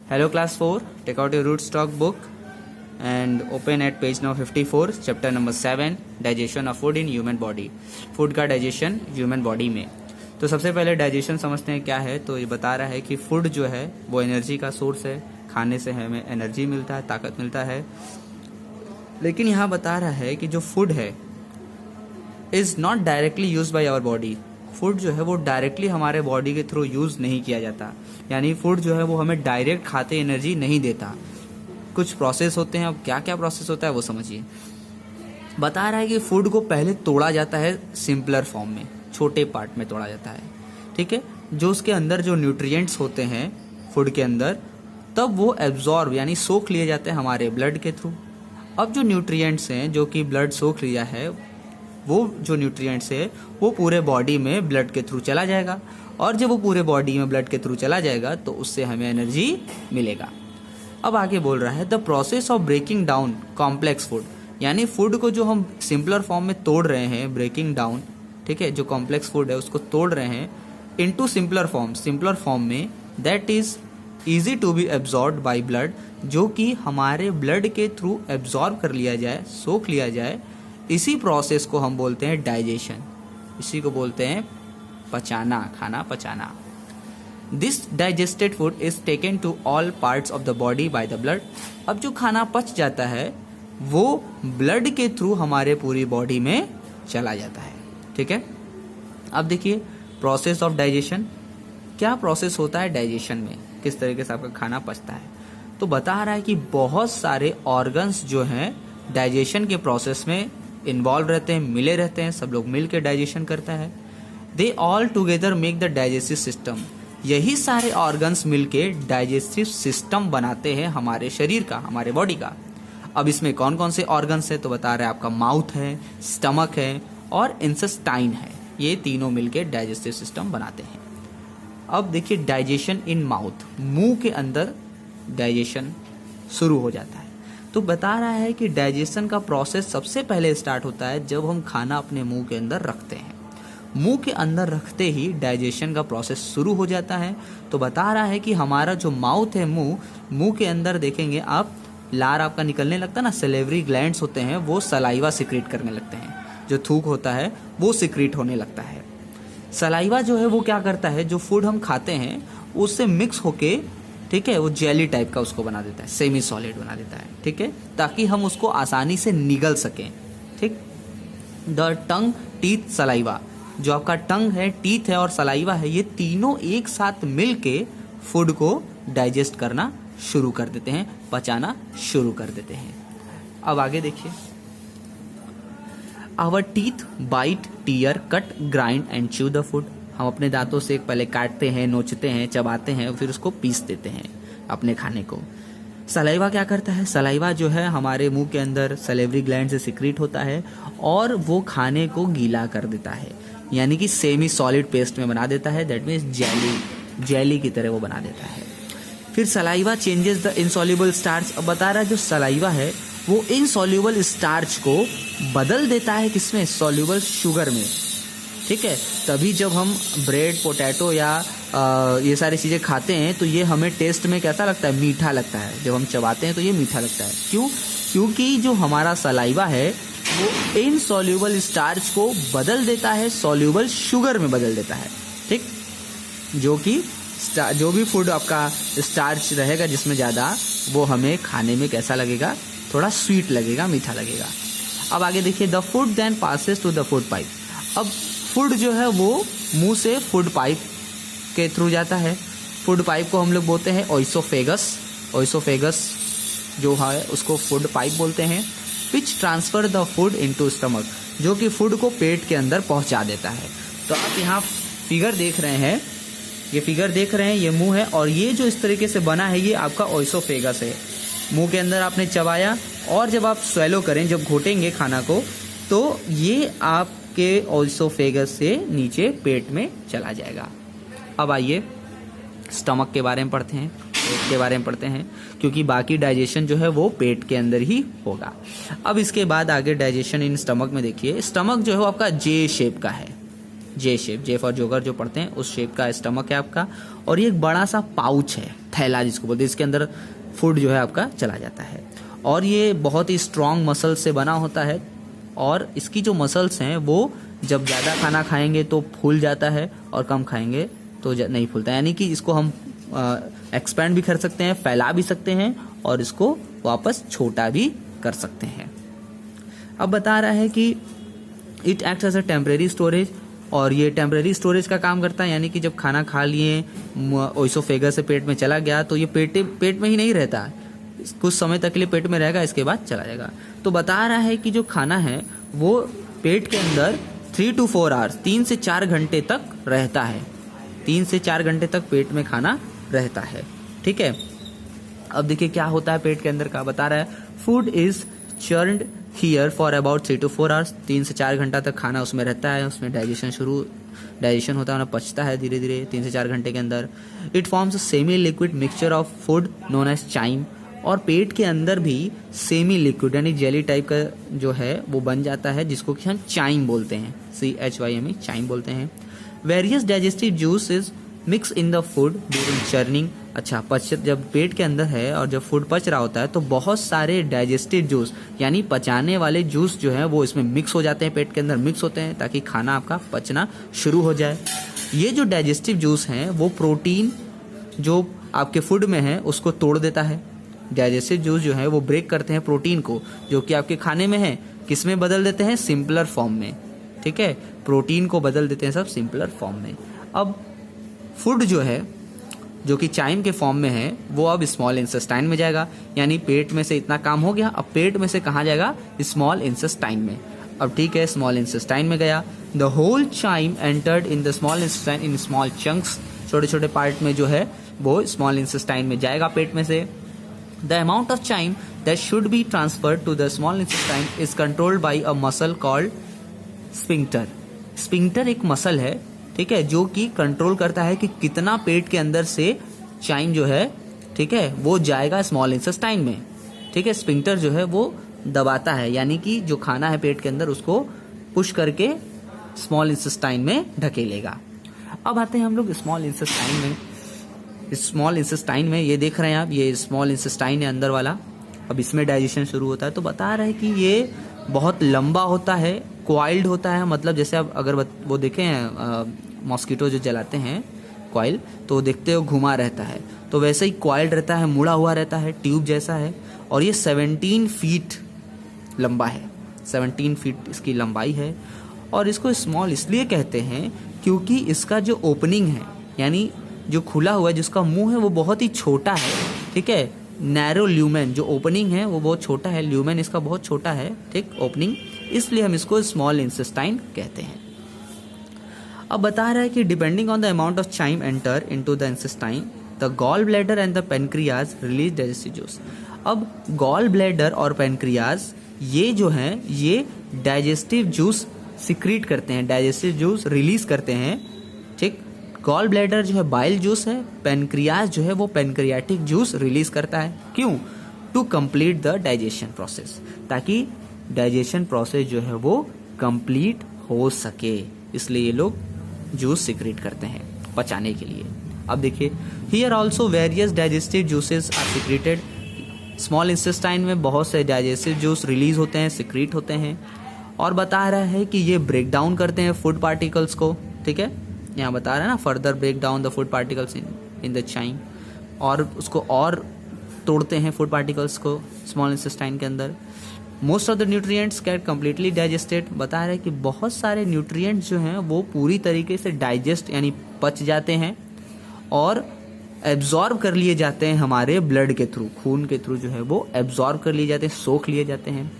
Hello class 4, take out your Rootstock book and open at page number 54, chapter number 7, digestion of food in human body. Food का digestion human body में। तो सबसे पहले digestion समझते हैं क्या है। तो ये बता रहा है कि फूड जो है वो एनर्जी का सोर्स है, खाने से हमें एनर्जी मिलता है, ताकत मिलता है। लेकिन यहाँ बता रहा है कि जो फूड है is not directly use by our body. Food जो है वो डायरेक्टली हमारे बॉडी के थ्रू यूज नहीं किया जाता, यानी फूड जो है वो हमें डायरेक्ट खाते एनर्जी नहीं देता। कुछ प्रोसेस होते हैं। अब क्या क्या प्रोसेस होता है वो समझिए। बता रहा है कि फूड को पहले तोड़ा जाता है सिंपलर फॉर्म में, छोटे पार्ट में तोड़ा जाता है, ठीक है। जो उसके अंदर जो न्यूट्रिएंट्स होते हैं फूड के अंदर, तब वो एब्जॉर्ब यानी सोख लिए जाते हैं हमारे ब्लड के थ्रू। अब जो न्यूट्रिएंट्स हैं जो कि ब्लड सोख लिया है, वो जो न्यूट्रिएंट्स है वो पूरे बॉडी में ब्लड के थ्रू चला जाएगा, और जब वो पूरे बॉडी में ब्लड के थ्रू चला जाएगा तो उससे हमें एनर्जी मिलेगा। अब आगे बोल रहा है the process of breaking down complex food, यानी फूड को जो हम सिंपलर फॉर्म में तोड़ रहे हैं, ब्रेकिंग डाउन, ठीक है, जो कॉम्प्लेक्स फूड है उसको तोड़ रहे हैं इनटू सिंपलर फॉर्म में, that is easy to be absorb by blood, जो कि हमारे ब्लड के थ्रू एब्जॉर्ब कर लिया जाए, सोख लिया जाए। इसी प्रोसेस को हम बोलते हैं डाइजेशन, इसी को बोलते हैं पचाना, खाना पचाना। This digested food is taken to all parts of the body by the blood. अब जो खाना पच जाता है वो ब्लड के थ्रू हमारे पूरी बॉडी में चला जाता है, ठीक है। अब देखिए प्रोसेस ऑफ डाइजेशन, क्या प्रोसेस होता है डाइजेशन में, किस तरीके से आपका खाना पचता है। तो बता रहा है कि बहुत सारे ऑर्गन्स जो हैं डाइजेशन के प्रोसेस में इन्वॉल्व रहते हैं, मिले रहते हैं, सब लोग मिल के डाइजेशन करता है। They all together make the digestive system. यही सारे ऑर्गन्स मिलके डाइजेस्टिव सिस्टम बनाते हैं हमारे शरीर का, हमारे बॉडी का। अब इसमें कौन कौन से ऑर्गन्स है तो बता रहा है आपका माउथ है, स्टमक है और इंटेस्टाइन है। ये तीनों मिलके डाइजेस्टिव सिस्टम बनाते हैं। अब देखिए डाइजेशन इन माउथ, मुंह के अंदर डाइजेशन शुरू हो जाता है। तो बता रहा है कि डाइजेशन का प्रोसेस सबसे पहले स्टार्ट होता है जब हम खाना अपने मुंह के अंदर रखते हैं। मुंह के अंदर रखते ही डाइजेशन का प्रोसेस शुरू हो जाता है। तो बता रहा है कि हमारा जो माउथ है, मुंह के अंदर देखेंगे आप, लार आपका निकलने लगता है ना, सलेवरी ग्लैंड्स होते हैं वो सलाइवा सिक्रीट करने लगते हैं, जो थूक होता है वो सिक्रीट होने लगता है। सलाइवा जो है वो क्या करता है, जो फूड हम खाते हैं उससे मिक्स होके, ठीक है, वो जेली टाइप का उसको बना देता है, सेमी सॉलिड बना देता है, ठीक है, ताकि हम उसको आसानी से निगल सकें, ठीक। द टंग, टीथ, सलाइवा, जो आपका टंग है, टीथ है और सलाइवा है, ये तीनों एक साथ मिलके फूड को डाइजेस्ट करना शुरू कर देते हैं, पचाना शुरू कर देते हैं। अब आगे देखिए, our teeth bite, tear, cut, grind and chew the food. हम अपने दांतों से पहले काटते हैं, नोचते हैं, चबाते हैं, फिर उसको पीस देते हैं अपने खाने को। सलाइवा क्या करता है, सलाइवा जो है हमारे मुंह के अंदर सलेवरी ग्लैंड से सिक्रीट होता है और वो खाने को गीला कर देता है, यानी कि सेमी सॉलिड पेस्ट में बना देता है, दैट मीन्स जेली की तरह वो बना देता है। फिर saliva changes the insoluble starch. अब बता रहा है जो सलाइवा है वो इनसॉल्युबल स्टार्च को बदल देता है किसमें, सॉल्युबल शुगर में, ठीक है। तभी जब हम ब्रेड, पोटैटो या ये सारी चीज़ें खाते हैं तो ये हमें टेस्ट में कैसा लगता है, मीठा लगता है। जब हम चबाते हैं तो ये मीठा लगता है। क्यों? क्योंकि जो हमारा सलाइवा है वो इनसॉल्युबल स्टार्च को बदल देता है, सॉल्युबल शुगर में बदल देता है, ठीक। जो भी फूड आपका स्टार्च रहेगा जिसमें ज़्यादा, वो हमें खाने में कैसा लगेगा, थोड़ा स्वीट लगेगा, मीठा लगेगा। अब आगे देखिए, the food then passes to the food pipe. अब फूड जो है वो मुंह से फूड पाइप के थ्रू जाता है। फूड पाइप को हम लोग बोलते हैं ओइसोफेगस जो है उसको फूड पाइप बोलते हैं। विच transfer the food into stomach, जो कि फूड को पेट के अंदर पहुंचा देता है। तो आप यहाँ फिगर देख रहे हैं, ये मुंह है और ये जो इस तरीके से बना है ये आपका ओइसोफेगस है। मुंह के अंदर आपने चबाया और जब आप स्वेलो करें, जब घोटेंगे खाना को, तो ये आपके ओइसोफेगस से नीचे पेट में चला जाएगा। अब आइए स्टमक के बारे में पढ़ते हैं, पेट के बारे में पढ़ते हैं, क्योंकि बाकी डाइजेशन जो है वो पेट के अंदर ही होगा। अब इसके बाद आगे डाइजेशन इन स्टमक में देखिए, स्टमक जो है वो आपका जे शेप का है, जे शेप, जे फॉर जोगर जो पढ़ते हैं उस शेप का स्टमक है आपका, और ये एक बड़ा सा पाउच है, थैला जिसको बोलते हैं, इसके अंदर फूड जो है आपका चला जाता है। और ये बहुत ही स्ट्रॉन्ग मसल से बना होता है, और इसकी जो मसल्स हैं वो जब ज़्यादा खाना खाएंगे तो फूल जाता है और कम खाएंगे तो नहीं फूलता, यानी कि इसको हम एक्सपेंड भी कर सकते हैं, फैला भी सकते हैं, और इसको वापस छोटा भी कर सकते हैं। अब बता रहा है कि it acts as a temporary storage, और ये टेम्परेरी स्टोरेज का काम करता है, यानी कि जब खाना खा लिए ओइसोफेगस से पेट में चला गया तो ये पेट में ही नहीं रहता, कुछ समय तक के लिए पेट में रहेगा, इसके बाद चला जाएगा। तो बता रहा है कि जो खाना है वो पेट के अंदर 3 to 4 आवर्स, 3 से 4 घंटे तक रहता है, 3 से 4 घंटे तक पेट में खाना रहता है, ठीक है। अब देखिए क्या होता है पेट के अंदर का, बता रहा है food is churned here for about 3 to 4 hours, 3 से 4 घंटा तक खाना उसमें रहता है, उसमें डाइजेशन होता है, ना पचता है धीरे धीरे 3 से 4 घंटे के अंदर। It forms a semi liquid mixture of food known as chyme, और पेट के अंदर भी सेमी लिक्विड यानी जेली टाइप का जो है वो बन जाता है, जिसको कि हम चाइम बोलते हैं, CHYME चाइम बोलते हैं। Various digestive juices mix in the food during churning. अच्छा, जब पेट के अंदर है और जब फूड पच रहा होता है तो बहुत सारे डाइजेस्टिव जूस यानी पचाने वाले जूस जो है वो इसमें मिक्स हो जाते हैं, पेट के अंदर मिक्स होते हैं ताकि खाना आपका पचना शुरू हो जाए। ये जो डाइजेस्टिव जूस हैं वो प्रोटीन जो आपके फूड में है उसको तोड़ देता है। डाइजेस्टिव जूस जो है वो ब्रेक करते हैं प्रोटीन को जो कि आपके खाने में है, किस में बदल देते हैं, सिंपलर फॉर्म में, ठीक है, प्रोटीन को बदल देते हैं सब सिंपलर फॉर्म में। अब फूड जो है जो कि चाइम के फॉर्म में है वो अब स्मॉल इंटेस्टाइन में जाएगा, यानी पेट में से इतना काम हो गया, अब पेट में से कहाँ जाएगा, स्मॉल इंटेस्टाइन में। अब ठीक है, स्मॉल इंटेस्टाइन में गया, the whole chyme entered in the small intestine in small chunks, छोटे छोटे पार्ट में जो है वो स्मॉल इंटेस्टाइन में जाएगा पेट में से। The amount of chyme that should be transferred to the small intestine is controlled by a muscle called sphincter. Sphincter एक मसल है, ठीक है, जो कि कंट्रोल करता है कि कितना पेट के अंदर से चाइम जो है, ठीक है, वो जाएगा स्मॉल इंटेस्टाइन में, ठीक है। स्फिंक्टर जो है वो दबाता है, यानी कि जो खाना है पेट के अंदर उसको पुश करके स्मॉल इंटेस्टाइन में ढकेलेगा। अब आते हैं हम लोग स्मॉल इंटेस्टाइन में। स्मॉल इंटेस्टाइन में ये देख रहे हैं आप, ये स्मॉल इंटेस्टाइन है अंदर वाला, अब इसमें डाइजेशन शुरू होता है। तो बता रहे हैं कि ये बहुत लंबा होता है, क्वाइल्ड होता है, मतलब जैसे आप अगर वो देखें हैं मॉस्किटो जो जलाते हैं क्वाइल, तो देखते हो घुमा रहता है, तो वैसे ही क्वाइल्ड रहता है, मुड़ा हुआ रहता है, ट्यूब जैसा है, और ये 17 फीट लंबा है, 17 फीट इसकी लंबाई है। और इसको स्मॉल इसलिए कहते हैं क्योंकि इसका जो ओपनिंग है, यानी जो खुला हुआ है, जिसका मुंह है वो बहुत ही छोटा है, ठीक है, नैरो ल्यूमेन, जो ओपनिंग है वो बहुत छोटा है, ल्यूमेन इसका बहुत छोटा है, ठीक, ओपनिंग, इसलिए हम इसको स्मॉल इंटेस्टाइन कहते हैं। अब बता रहा है कि depending on the amount of chyme enter into the intestine, the gall bladder and the pancreas release digestive juice. अब गॉल ब्लैडर और पेनक्रियाज ये जो हैं ये डाइजेस्टिव जूस सिक्रीट करते हैं, डाइजेस्टिव जूस रिलीज करते हैं, ठीक। गॉल ब्लैडर जो है बाइल जूस है, पेनक्रियाज जो है वो पेनक्रियाटिक जूस रिलीज करता है। क्यों? To complete the digestion process, ताकि डाइजेशन प्रोसेस जो है वो कंप्लीट हो सके, इसलिए ये लोग जूस सिक्रीट करते हैं पचाने के लिए। अब देखिए, here also various digestive juices are secreted. Small intestine में बहुत से डाइजेस्टिव जूस रिलीज होते हैं, सिक्रीट होते हैं, और बता रहा है कि ये ब्रेक डाउन करते हैं फूड पार्टिकल्स को, ठीक है, यहाँ बता रहा है ना, further break down the food particles in the chyme, और उसको और तोड़ते हैं फूड पार्टिकल्स को स्मॉल इंटेस्टाइन के अंदर। Most of the nutrients get completely digested. बता रहे हैं कि बहुत सारे न्यूट्रिएंट्स जो हैं वो पूरी तरीके से डाइजेस्ट यानी पच जाते हैं और एब्जॉर्ब कर लिए जाते हैं हमारे ब्लड के थ्रू, खून के थ्रू जो है वो एब्जॉर्ब कर लिए जाते हैं, सोख लिए जाते हैं।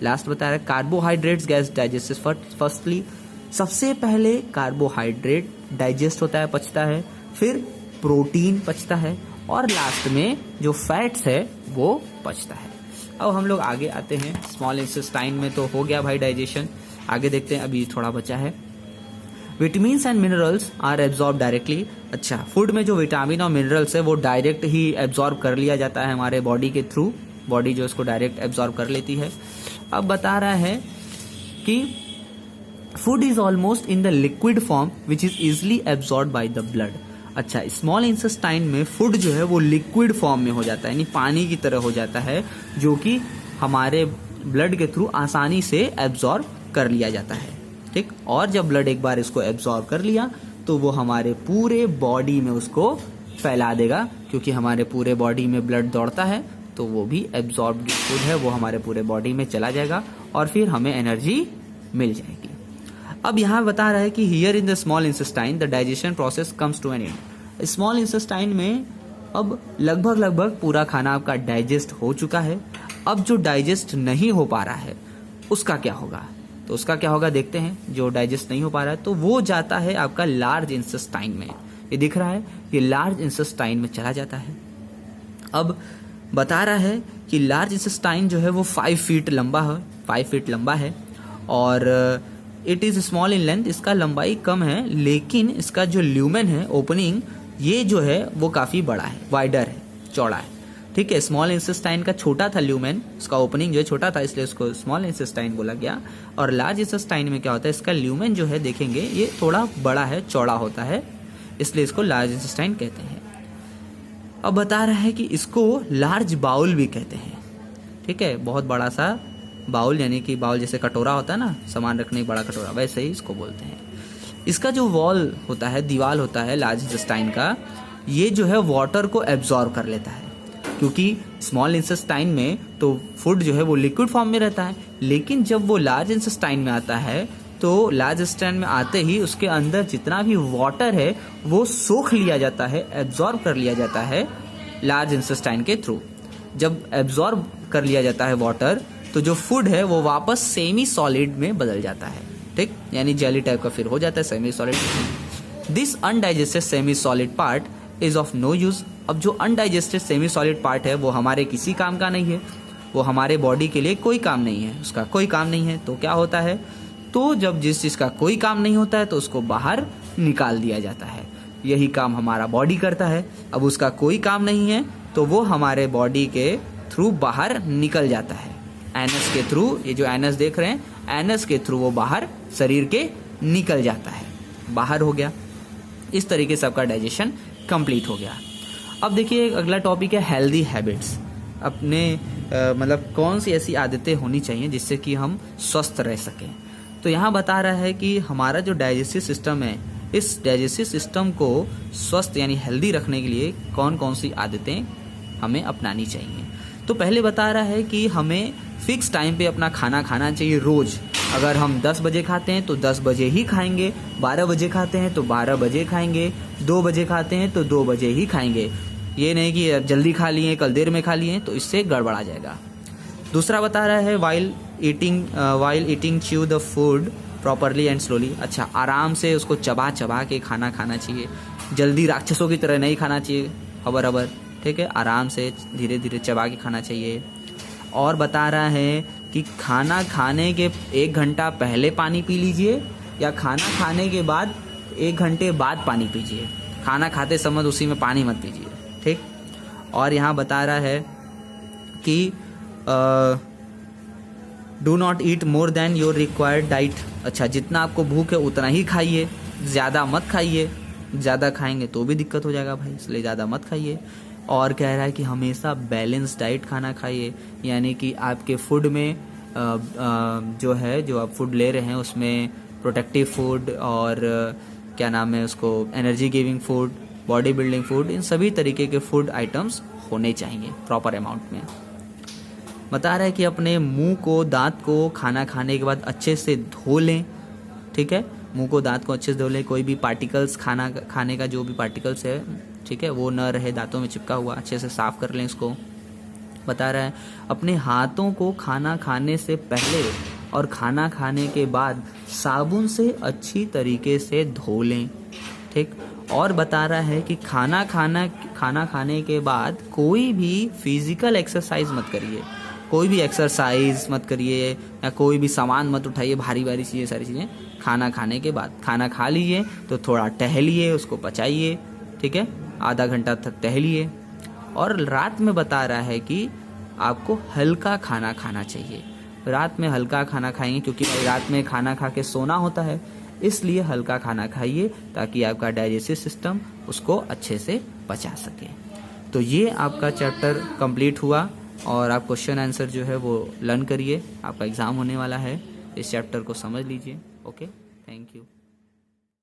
लास्ट बता रहा है कार्बोहाइड्रेट्स गैस डाइजेस्टेड फर्स्टली, सबसे पहले कार्बोहाइड्रेट डाइजेस्ट होता है, पचता है, फिर प्रोटीन पचता है, और लास्ट में जो फैट्स है वो पचता है। अब हम लोग आगे आते हैं, स्मॉल इंटेस्टाइन में तो हो गया भाई डाइजेशन, आगे देखते हैं, अभी थोड़ा बचा है। Vitamins and minerals are absorb directly. अच्छा, फूड में जो विटामिन और मिनरल्स है वो डायरेक्ट ही एब्जॉर्ब कर लिया जाता है हमारे बॉडी के थ्रू, बॉडी जो इसको डायरेक्ट एब्जॉर्ब कर लेती है। अब बता रहा है कि food is almost in the liquid form which is easily absorb by the blood. अच्छा, स्मॉल इंटेस्टाइन में फूड जो है वो लिक्विड फॉर्म में हो जाता है, यानी पानी की तरह हो जाता है, जो कि हमारे ब्लड के थ्रू आसानी से एब्जॉर्ब कर लिया जाता है। ठीक, और जब ब्लड एक बार इसको एब्जॉर्ब कर लिया तो वो हमारे पूरे बॉडी में उसको फैला देगा, क्योंकि हमारे पूरे बॉडी में ब्लड दौड़ता है, तो वो भी एब्जॉर्ब्ड फूड है, वो हमारे पूरे बॉडी में चला जाएगा और फिर हमें एनर्जी मिल जाएगी। अब यहाँ बता रहा है कि here in the small intestine the digestion process comes to an end. Small intestine में अब लगभग पूरा खाना आपका डाइजेस्ट हो चुका है। अब जो डाइजेस्ट नहीं हो पा रहा है उसका क्या होगा, तो उसका क्या होगा देखते हैं। जो डाइजेस्ट नहीं हो पा रहा है तो वो जाता है आपका लार्ज इंटेस्टाइन में। ये दिख रहा है, ये लार्ज इंटेस्टाइन में चला जाता है। अब बता रहा है कि लार्ज इंटेस्टाइन जो है वो 5 फीट लंबा है और it is small in length, इसका लंबाई कम है, लेकिन इसका जो ल्यूमेन है, ओपनिंग, ये जो है वो काफी बड़ा है, वाइडर है, चौड़ा है। ठीक है, स्मॉल इंटेस्टाइन का छोटा था ल्यूमेन, उसका ओपनिंग जो है छोटा था, इसलिए उसको स्मॉल इंटेस्टाइन बोला गया। और लार्ज इंटेस्टाइन में क्या होता है, इसका ल्यूमेन जो है देखेंगे ये थोड़ा बड़ा है, चौड़ा होता है, इसलिए इसको लार्ज इंटेस्टाइन कहते हैं। अब बता रहा है कि इसको लार्ज बाउल भी कहते हैं। ठीक है, बहुत बड़ा सा बाउल, यानी कि बाउल जैसे कटोरा होता है ना, सामान रखने की बड़ा कटोरा, वैसे ही इसको बोलते हैं। इसका जो वॉल होता है, दीवार होता है लार्ज इंटेस्टाइन का, ये जो है वाटर को एब्जॉर्ब कर लेता है, क्योंकि स्मॉल इंटेस्टाइन में तो फूड जो है वो लिक्विड फॉर्म में रहता है, लेकिन जब वो लार्ज इंटेस्टाइन में आता है तो लार्ज इंटेस्टाइन में आते ही उसके अंदर जितना भी वाटर है वो सोख लिया जाता है, एब्जॉर्ब कर लिया जाता है लार्ज इंटेस्टाइन के थ्रू। जब एब्जॉर्ब कर लिया जाता है वाटर, तो जो फूड है वो वापस सेमी सॉलिड में बदल जाता है। ठीक, यानी जेली टाइप का फिर हो जाता है, semi solid. This undigested semi solid part is of no use. अब जो अनडाइजेस्टेड सेमी सॉलिड पार्ट है वो हमारे किसी काम का नहीं है, वो हमारे बॉडी के लिए कोई काम नहीं है, उसका कोई काम नहीं है। तो क्या होता है, तो जब जिस चीज का कोई काम नहीं होता है तो उसको बाहर निकाल दिया जाता है। यही काम हमारा बॉडी करता है। अब उसका कोई काम नहीं है तो वो हमारे बॉडी के थ्रू बाहर निकल जाता है, एनस के थ्रू। ये जो एनस देख रहे हैं, एनस के थ्रू वो बाहर शरीर के निकल जाता है, बाहर हो गया। इस तरीके से आपका डाइजेशन कंप्लीट हो गया। अब देखिए अगला टॉपिक है हेल्दी हैबिट्स। अपने मतलब कौन सी ऐसी आदतें होनी चाहिए जिससे कि हम स्वस्थ रह सकें। तो यहाँ बता रहा है कि हमारा जो डाइजेस्टिव सिस्टम है, इस डाइजेस्टिव सिस्टम को स्वस्थ यानी हेल्दी रखने के लिए कौन कौन सी आदतें हमें अपनानी चाहिए। तो पहले बता रहा है कि हमें फिक्स टाइम पे अपना खाना खाना चाहिए रोज। अगर हम 10 बजे खाते हैं तो 10 बजे ही खाएंगे, 12 बजे खाते हैं तो 12 बजे खाएंगे, 2 बजे खाते हैं तो 2 बजे ही खाएंगे। ये नहीं कि जल्दी खा लिए, कल देर में खा लिए, तो इससे गड़बड़ा जाएगा। दूसरा बता रहा है while eating chew the food properly and slowly. अच्छा, आराम से उसको चबा चबा के खाना खाना चाहिए, जल्दी राक्षसों की तरह नहीं खाना चाहिए, हबर। ठीक है, आराम से धीरे धीरे चबा के खाना चाहिए। और बता रहा है कि खाना खाने के 1 घंटा पहले पानी पी लीजिए या खाना खाने के बाद 1 घंटे बाद पानी पीजिए। खाना खाते समय उसी में पानी मत पीजिए। ठीक, और यहाँ बता रहा है कि do not eat more than your required diet. अच्छा, जितना आपको भूख है उतना ही खाइए, ज़्यादा मत खाइए। ज़्यादा खाएंगे तो भी दिक्कत हो जाएगा भाई, इसलिए ज़्यादा मत खाइए। और कह रहा है कि हमेशा बैलेंस डाइट खाना खाइए, यानी कि आपके फूड में जो आप फूड ले रहे हैं उसमें प्रोटेक्टिव फूड और क्या नाम है उसको, energy giving food, body building food, इन सभी तरीके के फूड आइटम्स होने चाहिए प्रॉपर अमाउंट में। बता रहा है कि अपने मुंह को, दांत को खाना खाने के बाद अच्छे से धो लें। ठीक है, मुंह को, दांत को अच्छे से धो लें। कोई भी पार्टिकल्स, खाना खाने का जो भी पार्टिकल्स है, ठीक है, वो न रहे दांतों में चिपका हुआ, अच्छे से साफ कर लें इसको। बता रहा है अपने हाथों को खाना खाने से पहले और खाना खाने के बाद साबुन से अच्छी तरीके से धो लें। ठीक, और बता रहा है कि खाना खाने के बाद कोई भी फिजिकल एक्सरसाइज मत करिए, कोई भी एक्सरसाइज मत करिए या कोई भी सामान मत उठाइए, भारी भारी चीज़ें, सारी चीज़ें खाना खाने के बाद। खाना खा लीजिए तो थोड़ा टहलिए, उसको पचाइए। ठीक है, आधा घंटा तक टहलिए। और रात में बता रहा है कि आपको हल्का खाना खाना चाहिए, रात में हल्का खाना खाएंगे, क्योंकि भाई रात में खाना खा के सोना होता है, इसलिए हल्का खाना खाइए ताकि आपका डाइजेस्टिव सिस्टम उसको अच्छे से पचा सके। तो ये आपका चैप्टर कंप्लीट हुआ और आप क्वेश्चन आंसर जो है वो लर्न करिए, आपका एग्ज़ाम होने वाला है, इस चैप्टर को समझ लीजिए। Okay, thank you.